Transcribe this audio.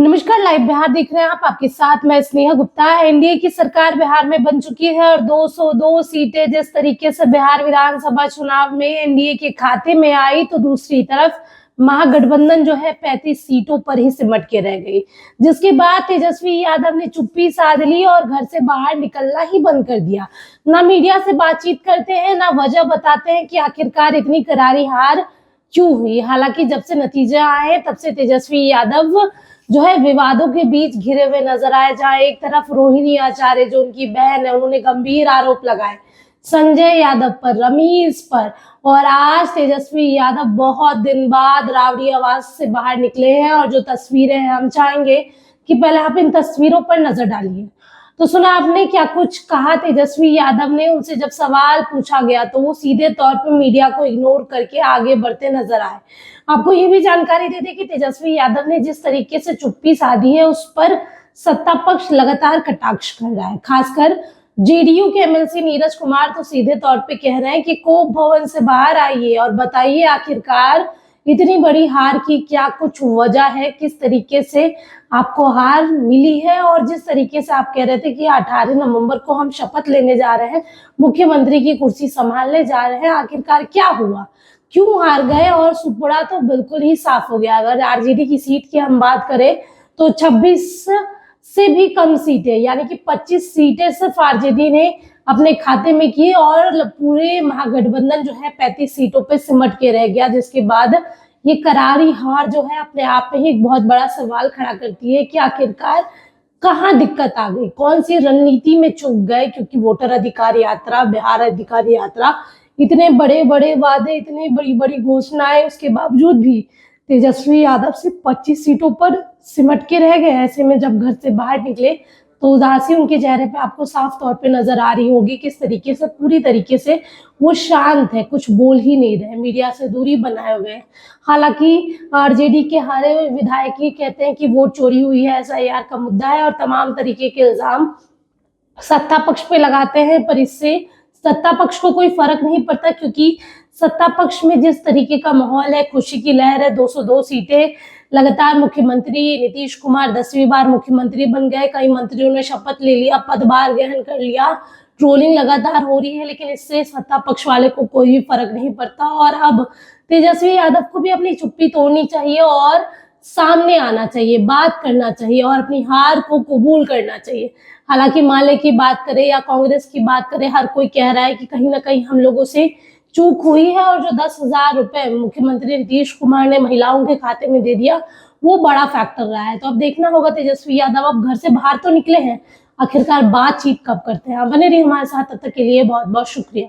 नमस्कार, लाइव बिहार देख रहे हैं आप। आपके साथ मैं स्नेहा गुप्ता। एनडीए की सरकार बिहार में बन चुकी है और 202 सीटें जिस तरीके से बिहार विधानसभा चुनाव में एनडीए के खाते में आई, तो दूसरी तरफ महागठबंधन जो है 35 सीटों पर ही सिमट के रह गई, जिसके बाद तेजस्वी यादव ने चुप्पी साध ली और घर से बाहर निकलना ही बंद कर दिया। ना मीडिया से बातचीत करते हैं, ना वजह बताते हैं कि आखिरकार इतनी करारी हार क्यों हुई। हालांकि जब से नतीजे आए तब से तेजस्वी यादव जो है विवादों के बीच घिरे हुए नजर आए। जहां एक तरफ रोहिणी आचार्य जो उनकी बहन है, उन्होंने गंभीर आरोप लगाए संजय यादव पर, रमीज पर, और आज तेजस्वी यादव बहुत दिन बाद रावड़ी आवाज से बाहर निकले हैं। और जो तस्वीरें हैं, हम चाहेंगे कि पहले आप इन तस्वीरों पर नजर डालिए। तो सुना आपने क्या कुछ कहा तेजस्वी यादव ने। उनसे जब सवाल पूछा गया तो वो सीधे तौर पर मीडिया को इग्नोर करके आगे बढ़ते नजर आए। आपको ये भी जानकारी दे दें कि तेजस्वी यादव ने जिस तरीके से चुप्पी साधी है, उस पर सत्ता पक्ष लगातार कटाक्ष कर रहा है। खासकर जेडीयू के एमएलसी नीरज कुमार तो सीधे तौर पे कह रहे हैं कि कोप भवन से बाहर आइए और बताइए आखिरकार इतनी बड़ी हार की क्या कुछ वजह है, किस तरीके से आपको हार मिली है। और जिस तरीके से आप कह रहे थे कि 18 नवंबर को हम शपथ लेने जा रहे हैं, मुख्यमंत्री की कुर्सी संभालने जा रहे हैं, आखिरकार क्या हुआ, क्यों हार गए। और सुपड़ा तो बिल्कुल ही साफ हो गया। अगर आरजेडी की सीट की हम बात करें तो 26 से भी कम सीटें, यानी कि 25 सीटें सिर्फ आरजेडी ने अपने खाते में की और पूरे महागठबंधन जो है 35 सीटों पे सिमट के रह गया। जिसके बाद ये करारी हार जो है अपने आप में ही एक बहुत बड़ा सवाल खड़ा करती है कि आखिरकार कहाँ दिक्कत आ गई, कौन सी रणनीति में चूक गए। क्योंकि वोटर अधिकार यात्रा, बिहार अधिकार यात्रा, इतने बड़े बड़े वादे, इतनी बड़ी बड़ी घोषणाएं, उसके बावजूद भी तेजस्वी यादव सिर्फ 25 सीटों पर सिमट के रह गए। ऐसे में जब घर से बाहर निकले तो उदासी उनके चेहरे पे आपको साफ तौर पे नजर आ रही होगी, किस तरीके से पूरी तरीके से वो शांत है, कुछ बोल ही नहीं रहे, मीडिया से दूरी बनाए हुए हैं। हालांकि आरजेडी के हारे हुए विधायक ही कहते हैं कि वोट चोरी हुई है, एसआईआर का मुद्दा है और तमाम तरीके के इल्जाम सत्ता पक्ष पे लगाते हैं। पर इससे सत्ता पक्ष को कोई फर्क नहीं पड़ता, क्योंकि सत्ता पक्ष में जिस तरीके का माहौल है, खुशी की लहर है। 202 सीटें, लगातार मुख्यमंत्री नीतीश कुमार 10वीं बार मुख्यमंत्री बन गए, कई मंत्रियों ने शपथ ले लिया, पदभार ग्रहण कर लिया, ट्रोलिंग लगातार हो रही है, लेकिन इससे सत्ता पक्ष वाले को कोई भी फर्क नहीं पड़ता। और अब तेजस्वी यादव को भी अपनी चुप्पी तोड़नी चाहिए और सामने आना चाहिए, बात करना चाहिए और अपनी हार को कबूल करना चाहिए। हालांकि माले की बात करें या कांग्रेस की बात करें, हर कोई कह रहा है कि कहीं ना कहीं हम लोगों से चूक हुई है। और जो 10,000 रुपए मुख्यमंत्री नीतीश कुमार ने महिलाओं के खाते में दे दिया, वो बड़ा फैक्टर रहा है। तो अब देखना होगा तेजस्वी यादव अब घर से बाहर तो निकले हैं, आखिरकार बातचीत कब करते हैं। आप बने रहिए हमारे साथ, तब तक के लिए बहुत बहुत शुक्रिया।